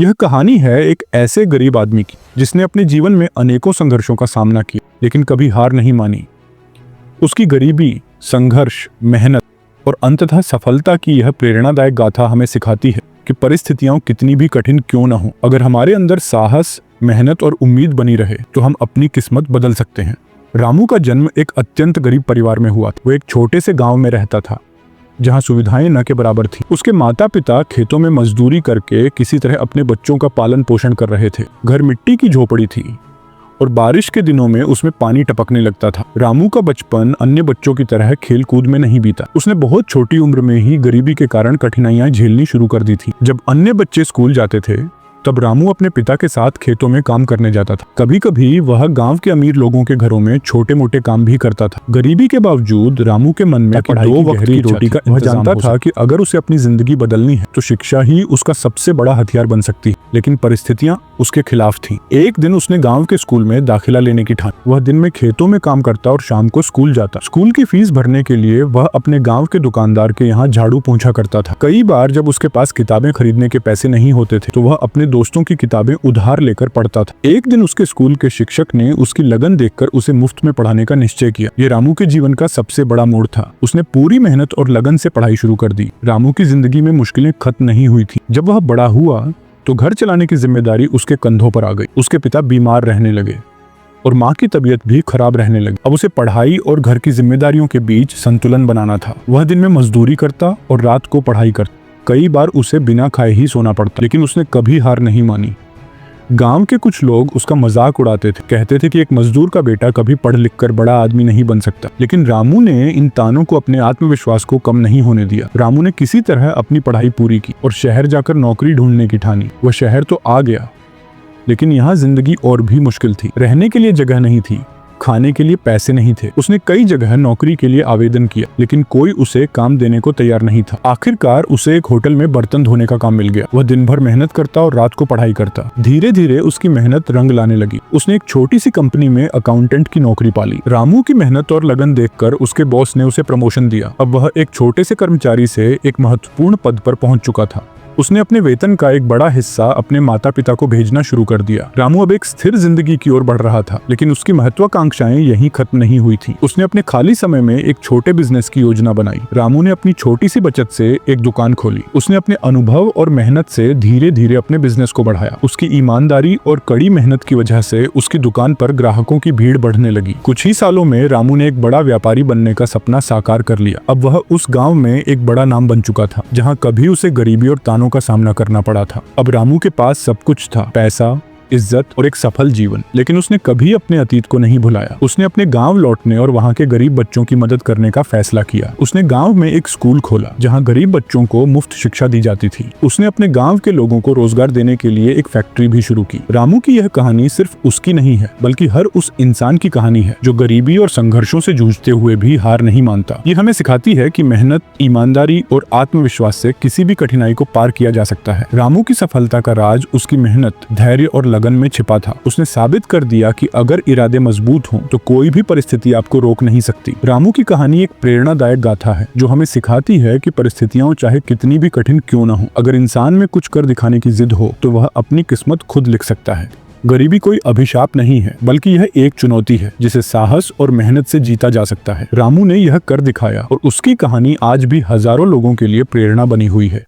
यह कहानी है एक ऐसे गरीब आदमी की जिसने अपने जीवन में अनेकों संघर्षों का सामना किया लेकिन कभी हार नहीं मानी। उसकी गरीबी, संघर्ष, मेहनत और अंततः सफलता की यह प्रेरणादायक गाथा हमें सिखाती है कि परिस्थितियां कितनी भी कठिन क्यों न हो, अगर हमारे अंदर साहस, मेहनत और उम्मीद बनी रहे तो हम अपनी किस्मत बदल सकते हैं। रामू का जन्म एक अत्यंत गरीब परिवार में हुआ था। वो एक छोटे से गांव में रहता था जहां सुविधाएं न के बराबर थी। उसके माता पिता खेतों में मजदूरी करके किसी तरह अपने बच्चों का पालन पोषण कर रहे थे। घर मिट्टी की झोपड़ी थी और बारिश के दिनों में उसमें पानी टपकने लगता था। रामू का बचपन अन्य बच्चों की तरह खेल कूद में नहीं बीता। उसने बहुत छोटी उम्र में ही गरीबी के कारण कठिनाइयां झेलनी शुरू कर दी थी। जब अन्य बच्चे स्कूल जाते थे तब रामू अपने पिता के साथ खेतों में काम करने जाता था। कभी कभी वह गांव के अमीर लोगों के घरों में छोटे मोटे काम भी करता था। गरीबी के बावजूद रामू के मन में पढ़ाई दो वक्त की रोटी का, वह जानता था कि अगर उसे अपनी जिंदगी बदलनी है तो शिक्षा ही उसका सबसे बड़ा हथियार बन सकती है। लेकिन परिस्थितियां उसके खिलाफ थीं। एक दिन उसने गांव के स्कूल में दाखिला लेने की ठानी। वह दिन में खेतों में काम करता और शाम को स्कूल जाता। स्कूल की फीस भरने के लिए वह अपने गांव के दुकानदार के यहाँ झाड़ू पोंछा करता था। कई बार जब उसके पास किताबें खरीदने के पैसे नहीं होते थे तो वह अपने दोस्तों की किताबें उधार लेकर पढ़ता था। एक दिन उसके स्कूल के शिक्षक ने उसकी लगन देखकर उसे मुफ्त में पढ़ाने का निश्चय किया। ये रामू के जीवन का सबसे बड़ा मोड़ था। उसने पूरी मेहनत और लगन से पढ़ाई शुरू कर दी। रामू की जिंदगी में मुश्किलें खत्म नहीं हुई थी। जब वह बड़ा हुआ तो घर चलाने की जिम्मेदारी उसके कंधों पर आ गई। उसके पिता बीमार रहने लगे और माँ की तबीयत भी खराब रहने लगी। अब उसे पढ़ाई और घर की जिम्मेदारियों के बीच संतुलन बनाना था। वह दिन में मजदूरी करता और रात को पढ़ाई करता। कई बार उसे बिना खाए ही सोना पड़ता, लेकिन उसने कभी हार नहीं मानी। गांव के कुछ लोग उसका मजाक उड़ाते थे, कहते थे कि एक मजदूर का बेटा कभी पढ़ लिख कर बड़ा आदमी नहीं बन सकता। लेकिन रामू ने इन तानों को अपने आत्मविश्वास को कम नहीं होने दिया। रामू ने किसी तरह अपनी पढ़ाई पूरी की और शहर जाकर नौकरी ढूंढने की ठानी। वह शहर तो आ गया, लेकिन यहाँ जिंदगी और भी मुश्किल थी। रहने के लिए जगह नहीं थी, खाने के लिए पैसे नहीं थे। उसने कई जगह नौकरी के लिए आवेदन किया, लेकिन कोई उसे काम देने को तैयार नहीं था। आखिरकार उसे एक होटल में बर्तन धोने का काम मिल गया। वह दिन भर मेहनत करता और रात को पढ़ाई करता। धीरे धीरे उसकी मेहनत रंग लाने लगी। उसने एक छोटी सी कंपनी में अकाउंटेंट की नौकरी पाली। रामू की मेहनत और लगन देखकर उसके बॉस ने उसे प्रमोशन दिया। अब वह एक छोटे से कर्मचारी से एक महत्वपूर्ण पद पर पहुंच चुका था। उसने अपने वेतन का एक बड़ा हिस्सा अपने माता पिता को भेजना शुरू कर दिया। रामू अब एक स्थिर जिंदगी की ओर बढ़ रहा था, लेकिन उसकी महत्वाकांक्षाएं यहीं खत्म नहीं हुई थी। उसने अपने खाली समय में एक छोटे बिजनेस की योजना बनाई। रामू ने अपनी छोटी सी बचत से एक दुकान खोली। उसने अपने अनुभव और मेहनत से धीरे धीरे अपने बिजनेस को बढ़ाया। उसकी ईमानदारी और कड़ी मेहनत की वजह से उसकी दुकान पर ग्राहकों की भीड़ बढ़ने लगी। कुछ ही सालों में रामू ने एक बड़ा व्यापारी बनने का सपना साकार कर लिया। अब वह उस गाँव में एक बड़ा नाम बन चुका था, जहाँ कभी उसे गरीबी और तानों का सामना करना पड़ा था। अब रामू के पास सब कुछ था, पैसा, इज्जत और एक सफल जीवन। लेकिन उसने कभी अपने अतीत को नहीं भुलाया। उसने अपने गांव लौटने और वहां के गरीब बच्चों की मदद करने का फैसला किया। उसने गांव में एक स्कूल खोला जहां गरीब बच्चों को मुफ्त शिक्षा दी जाती थी। उसने अपने गांव के लोगों को रोजगार देने के लिए एक फैक्ट्री भी शुरू की। रामू की यह कहानी सिर्फ उसकी नहीं है, बल्कि हर उस इंसान की कहानी है जो गरीबी और संघर्षों से जूझते हुए भी हार नहीं मानता। ये हमें सिखाती है कि मेहनत, ईमानदारी और आत्मविश्वास से किसी भी कठिनाई को पार किया जा सकता है। रामू की सफलता का राज उसकी मेहनत, धैर्य और लगन में छिपा था। उसने साबित कर दिया कि अगर इरादे मजबूत हों तो कोई भी परिस्थिति आपको रोक नहीं सकती। रामू की कहानी एक प्रेरणादायक गाथा है जो हमें सिखाती है कि परिस्थितियां चाहे कितनी भी कठिन क्यों न हो, अगर इंसान में कुछ कर दिखाने की जिद हो तो वह अपनी किस्मत खुद लिख सकता है। गरीबी कोई अभिशाप नहीं है, बल्कि यह एक चुनौती है जिसे साहस और मेहनत से जीता जा सकता है। रामू ने यह कर दिखाया और उसकी कहानी आज भी हजारों लोगों के लिए प्रेरणा बनी हुई है।